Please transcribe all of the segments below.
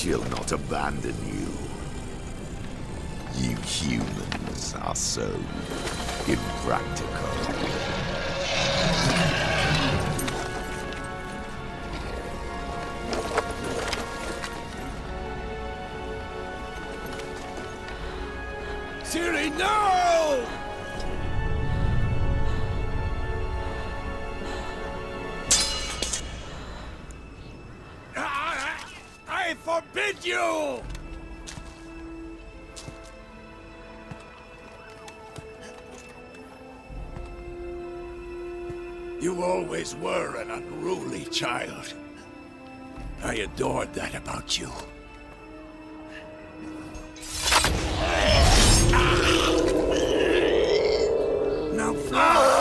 She'll not abandon you. You humans are so impractical. Ciri, no! I forbid you! You always were an unruly child. I adored that about you. Now fly!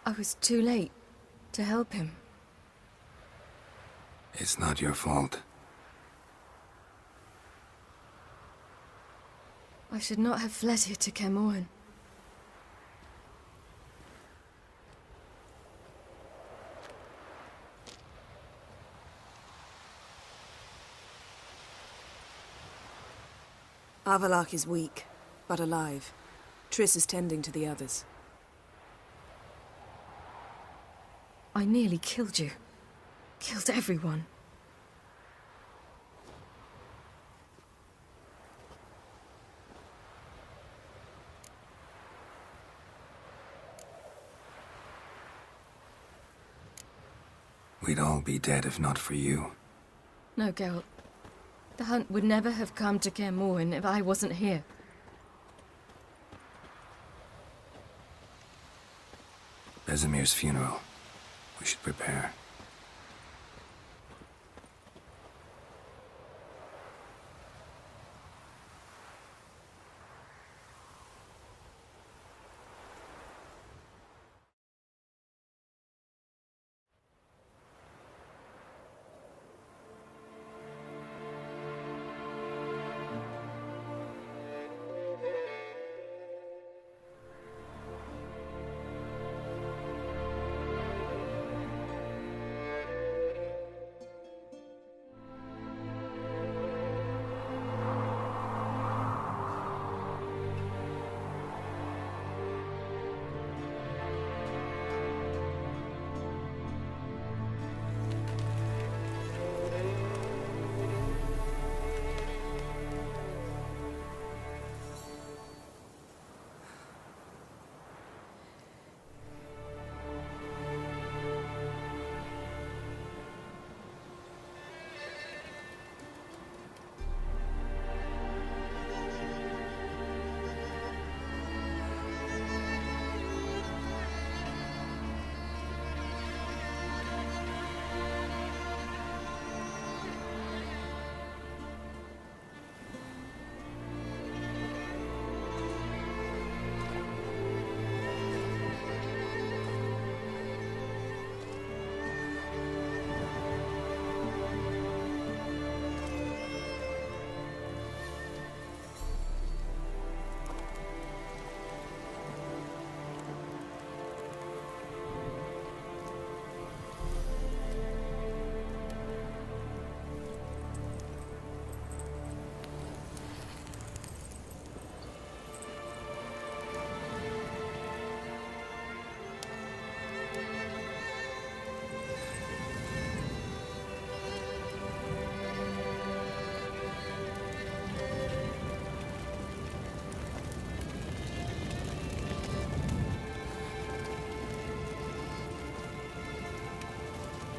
I was too late to help him. It's not your fault. I should not have fled here to Kaer. Avalak is weak, but alive. Triss is tending to the others. I nearly killed you. Killed everyone. We'd all be dead if not for you. No, Geralt. The hunt would never have come to Kaer Morhen if I wasn't here. Bezimir's funeral. We should prepare.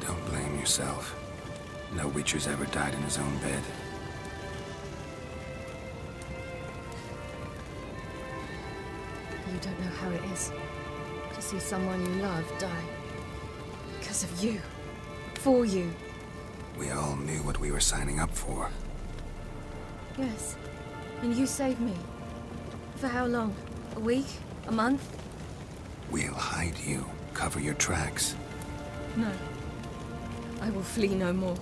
Don't blame yourself. No Witcher's ever died in his own bed. You don't know how it is to see someone you love die. Because of you. For you. We all knew what we were signing up for. Yes. And you saved me. For how long? A week? A month? We'll hide you, cover your tracks. No. I will flee no more.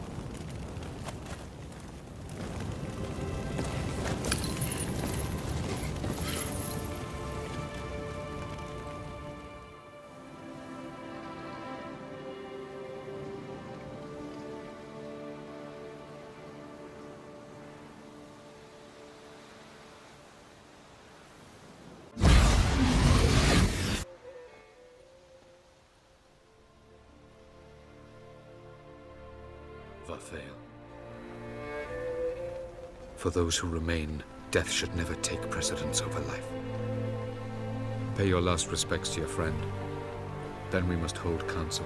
For those who remain, death should never take precedence over life. Pay your last respects to your friend. Then we must hold council.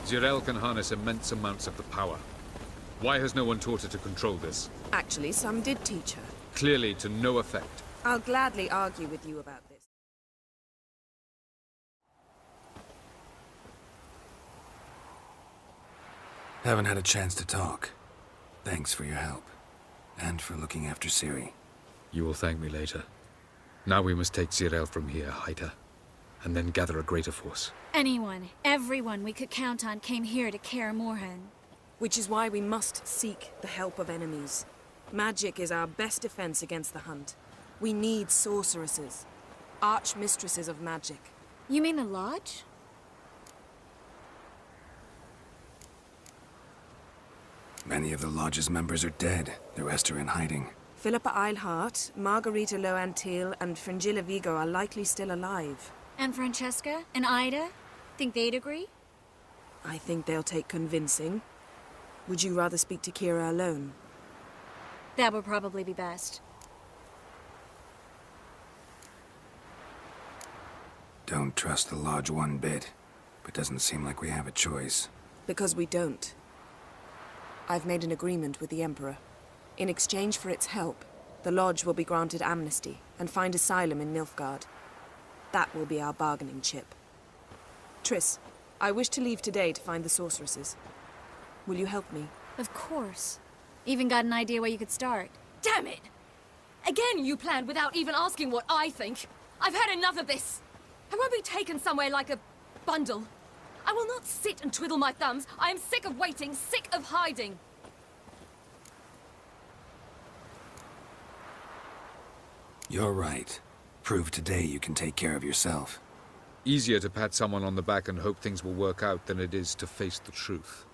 Zirael can harness immense amounts of the power. Why has no one taught her to control this? Actually, some did teach her. Clearly to no effect. I'll gladly argue with you about this. Haven't had a chance to talk. Thanks for your help. And for looking after Ciri. You will thank me later. Now we must take Zirael from here, hide her, and then gather a greater force. Anyone, everyone we could count on came here to Kaer Morhen. Which is why we must seek the help of enemies. Magic is our best defense against the hunt. We need sorceresses, archmistresses of magic. You mean the Lodge? Many of the Lodge's members are dead. The rest are in hiding. Philippa Eilhart, Margarita Loantil, and Fringilla Vigo are likely still alive. And Francesca? And Ida? Think they'd agree? I think they'll take convincing. Would you rather speak to Kira alone? That would probably be best. Don't trust the Lodge one bit, but doesn't seem like we have a choice. Because we don't. I've made an agreement with the Emperor. In exchange for its help, the Lodge will be granted amnesty and find asylum in Nilfgaard. That will be our bargaining chip. Triss, I wish to leave today to find the sorceresses. Will you help me? Of course. Even got an idea where you could start. Damn it! Again you planned without even asking what I think. I've had enough of this. I won't be taken somewhere like a bundle. I will not sit and twiddle my thumbs. I am sick of waiting, sick of hiding. You're right. Prove today you can take care of yourself. Easier to pat someone on the back and hope things will work out than it is to face the truth.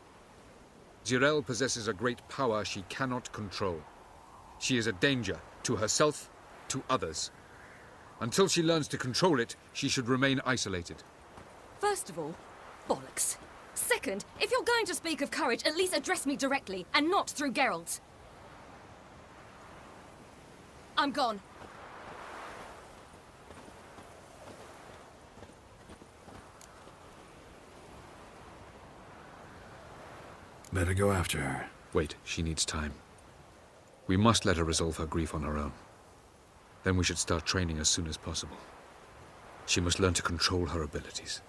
Jirel possesses a great power she cannot control. She is a danger to herself, to others. Until she learns to control it, she should remain isolated. First of all, bollocks. Second, if you're going to speak of courage, at least address me directly, and not through Geralt. I'm gone. Better go after her. Wait, she needs time. We must let her resolve her grief on her own. Then we should start training as soon as possible. She must learn to control her abilities.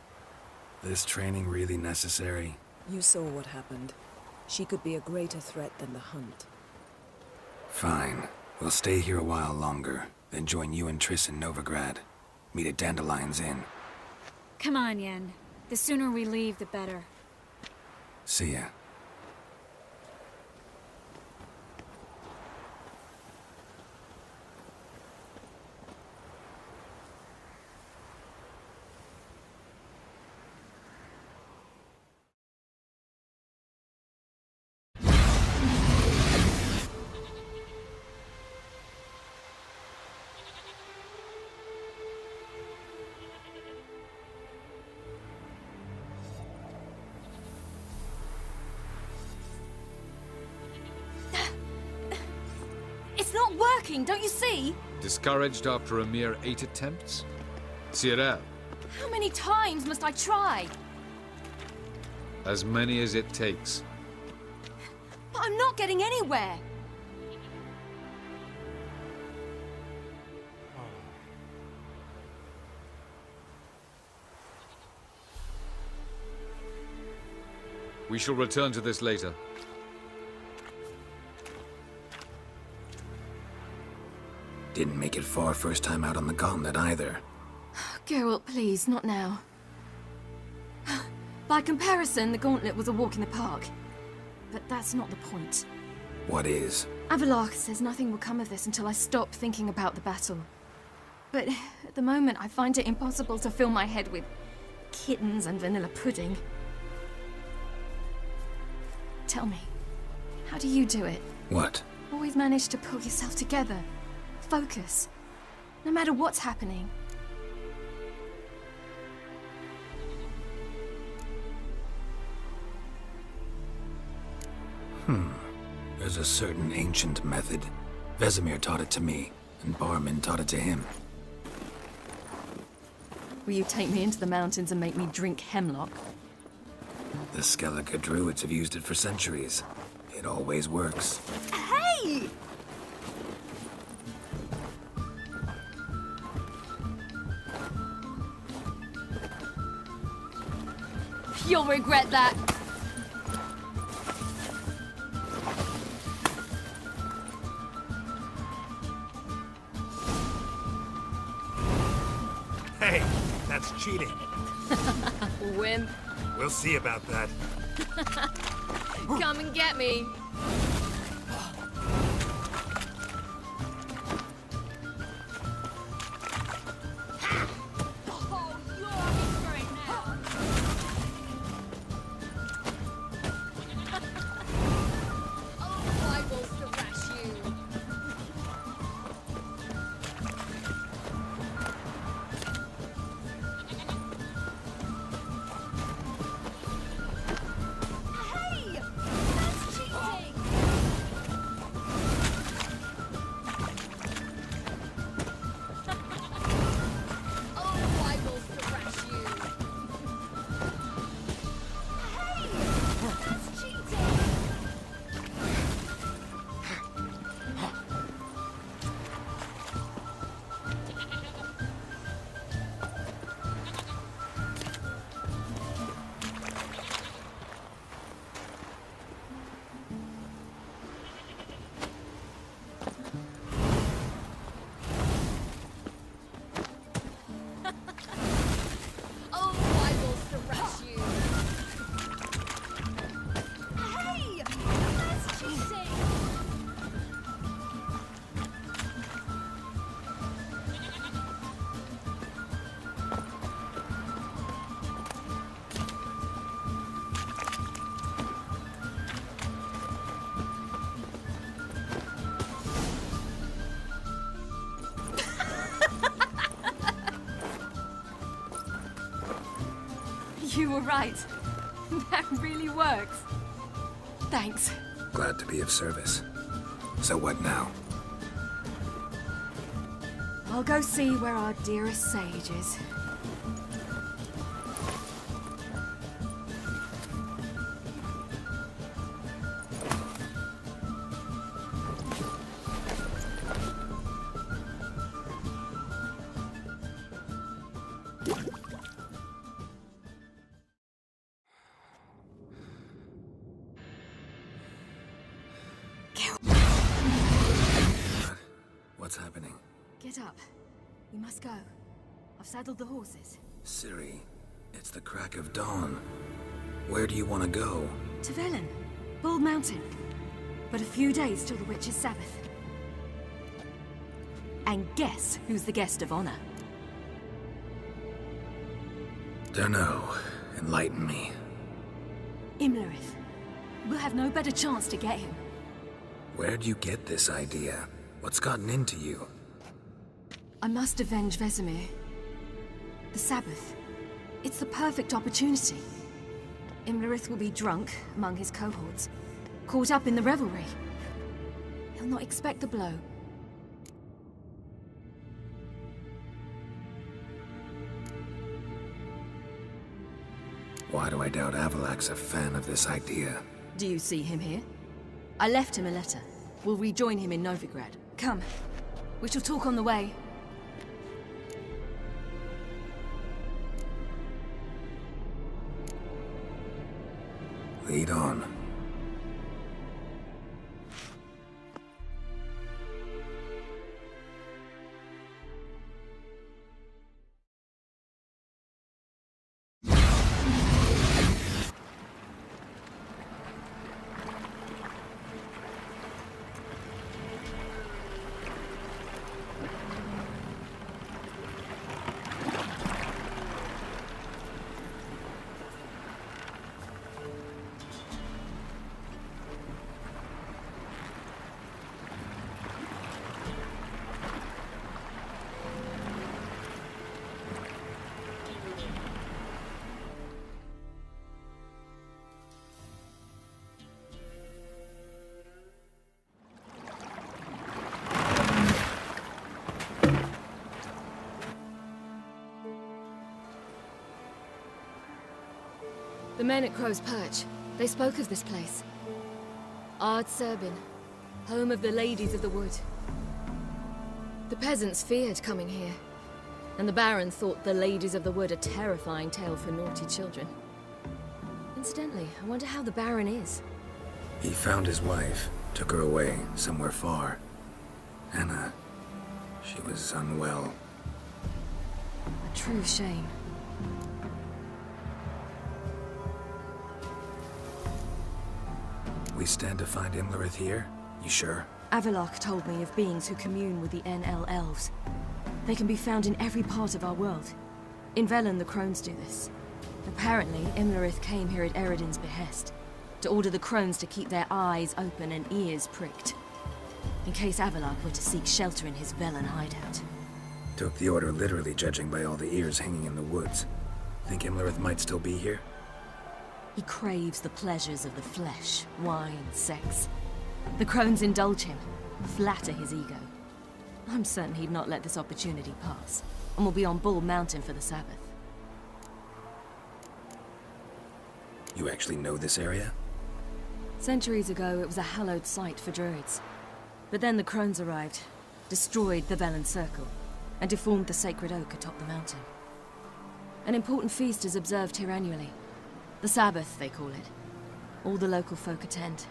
This training really necessary? You saw what happened. She could be a greater threat than the Hunt. Fine. We'll stay here a while longer, then join you and Triss in Novigrad. Meet at Dandelion's Inn. Come on, Yen. The sooner we leave, the better. See ya. It's not working, don't you see? Discouraged after a mere 8 attempts? Cyril, How many times must I try? as many as it takes. But I'm not getting anywhere. We shall return to this later. Didn't make it far first time out on the gauntlet either. Geralt, please, not now. By comparison, the gauntlet was a walk in the park. But that's not the point. What is? Avallac'h says nothing will come of this until I stop thinking about the battle. But at the moment, I find it impossible to fill my head with kittens and vanilla pudding. Tell me, how do you do it? What? Always manage to pull yourself together. Focus. No matter what's happening. There's a certain ancient method. Vesemir taught it to me, and Barman taught it to him. Will you take me into the mountains and make me drink hemlock? The Skellige druids have used it for centuries. It always works. Hey! You'll regret that. Hey, that's cheating. Wimp, We'll see about that. come and get me. Oh, you're right. That really works. Thanks. Glad to be of service. So what now? I'll go see where our dearest sage is. What's happening? Get up. We must go. I've saddled the horses. Ciri, it's the crack of dawn. Where do you want to go? To Velen. Bald Mountain. But a few days till the Witch's Sabbath. And guess who's the guest of honor? Dunno. Enlighten me. Imlerith. We'll have no better chance to get him. Where'd you get this idea? What's gotten into you? I must avenge Vesemir. The Sabbath. It's the perfect opportunity. Imlerith will be drunk among his cohorts, caught up in the revelry. He'll not expect the blow. Why do I doubt Avalak's a fan of this idea? Do you see him here? I left him a letter. We'll rejoin him in Novigrad. Come. We shall talk on the way. Lead on. The men at Crow's Perch, they spoke of this place. Ard Serbin, home of the Ladies of the Wood. The peasants feared coming here, and the Baron thought the Ladies of the Wood a terrifying tale for naughty children. Incidentally, I wonder how the Baron is. He found his wife, took her away, somewhere far. Anna, she was unwell. A true shame. We stand to find Imlerith here? You sure? Avalok told me of beings who commune with the NL elves. They can be found in every part of our world. In Velen, the crones do this. Apparently, Imlerith came here at Eredin's behest, to order the crones to keep their eyes open and ears pricked, in case Avalok were to seek shelter in his Velen hideout. Took the order literally, judging by all the ears hanging in the woods. Think Imlerith might still be here? He craves the pleasures of the flesh, wine, sex. The crones indulge him, flatter his ego. I'm certain he'd not let this opportunity pass, and will be on Bull Mountain for the Sabbath. You actually know this area? Centuries ago, it was a hallowed site for druids. But then the crones arrived, destroyed the Velen Circle, and deformed the sacred oak atop the mountain. An important feast is observed here annually. The Sabbath, they call it. All the local folk attend.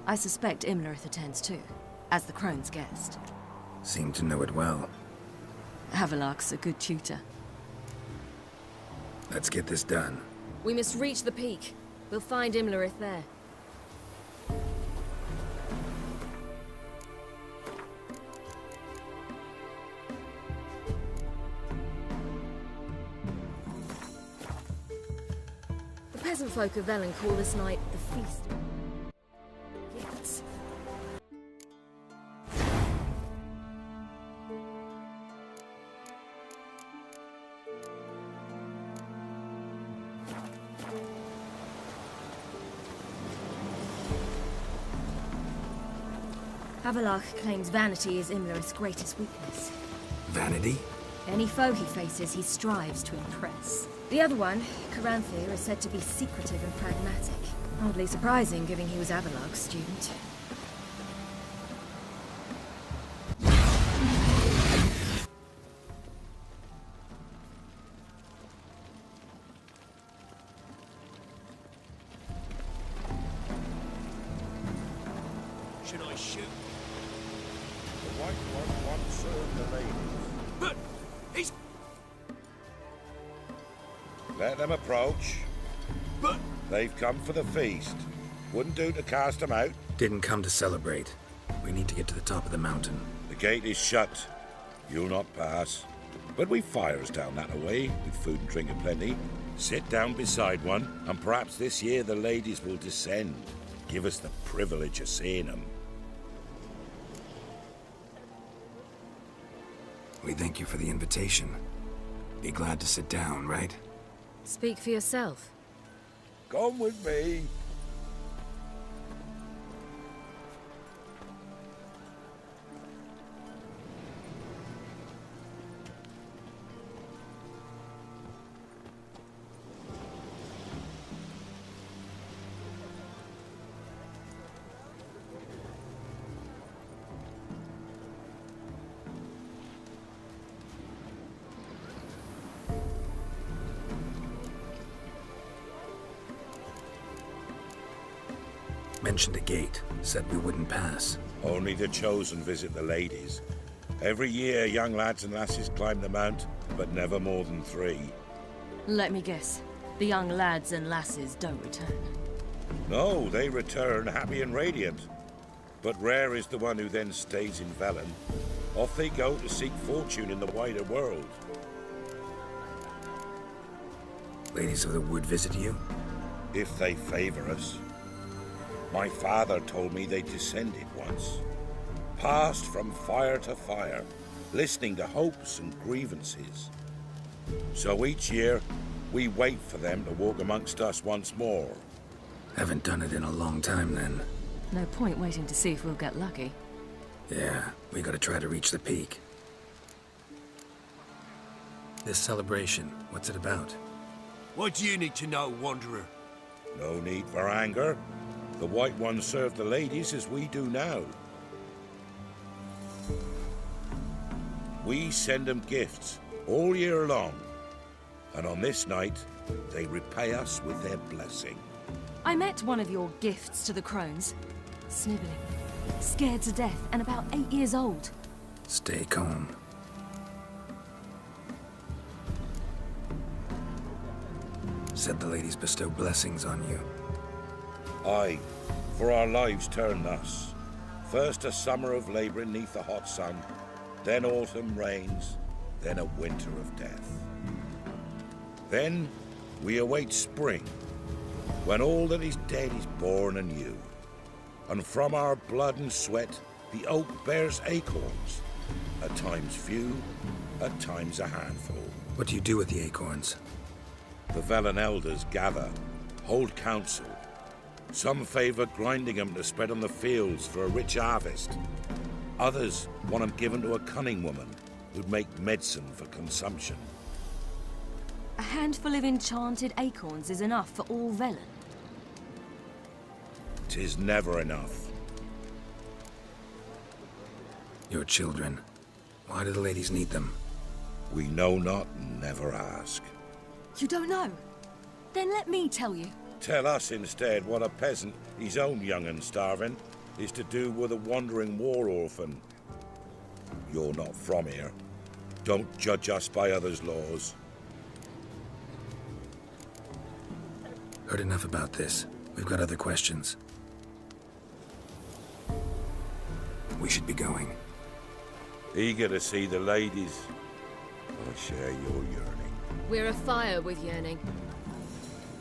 I suspect Imlerith attends too, as the crone's guest. Seem to know it well. Avalok's a good tutor. Let's get this done. We must reach the peak. We'll find Imlerith there. The peasant folk of Velen call this night the Feast of Gifts. Avalach claims vanity is Imlerith's greatest weakness. Vanity? Any foe he faces, he strives to impress. The other one, Karanthir, is said to be secretive and pragmatic. Hardly surprising, given he was Avalach's student. Should I shoot? The White One once served the ladies. But he's... Let them approach. But... They've come for the feast. Wouldn't do to cast them out. Didn't come to celebrate. We need to get to the top of the mountain. The gate is shut. You'll not pass. But we've fires down that away, with food and drink aplenty. Sit down beside one, and perhaps this year the ladies will descend. Give us the privilege of seeing them. We thank you for the invitation. Be glad to sit down, right? Speak for yourself. Come with me. Mentioned a gate. Said we wouldn't pass. Only the chosen visit the ladies. Every year, young lads and lasses climb the mount, but never more than 3. Let me guess. The young lads and lasses don't return. No, they return happy and radiant. But rare is the one who then stays in Velen. Off they go to seek fortune in the wider world. Ladies of the Wood visit you? If they favor us. My father told me they descended once. Passed from fire to fire, listening to hopes and grievances. So each year, we wait for them to walk amongst us once more. Haven't done it in a long time then. No point waiting to see if we'll get lucky. Yeah, we gotta try to reach the peak. This celebration, what's it about? What do you need to know, Wanderer? No need for anger. The White Ones serve the ladies as we do now. We send them gifts all year long. And on this night, they repay us with their blessing. I met one of your gifts to the crones. Sniveling, scared to death, and about 8 years old. Stay calm. Said the ladies bestow blessings on you. Aye, for our lives turn thus. First a summer of labouring neath the hot sun, then autumn rains, then a winter of death. Then we await spring, when all that is dead is born anew. And from our blood and sweat, the oak bears acorns, at times few, at times a handful. What do you do with the acorns? The Velen elders gather, hold council. Some favor grinding them to spread on the fields for a rich harvest. Others want them given to a cunning woman who'd make medicine for consumption. A handful of enchanted acorns is enough for all Velen. 'Tis never enough. Your children. Why do the ladies need them? We know not and never ask. You don't know? Then let me tell you. Tell us instead what a peasant, his own young and starving, is to do with a wandering war orphan. You're not from here. Don't judge us by others' laws. Heard enough about this. We've got other questions. We should be going. Eager to see the ladies. I share your yearning. We're afire with yearning.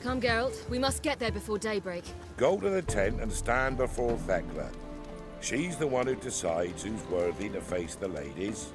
Come, Geralt. We must get there before daybreak. Go to the tent and stand before Thekla. She's the one who decides who's worthy to face the ladies.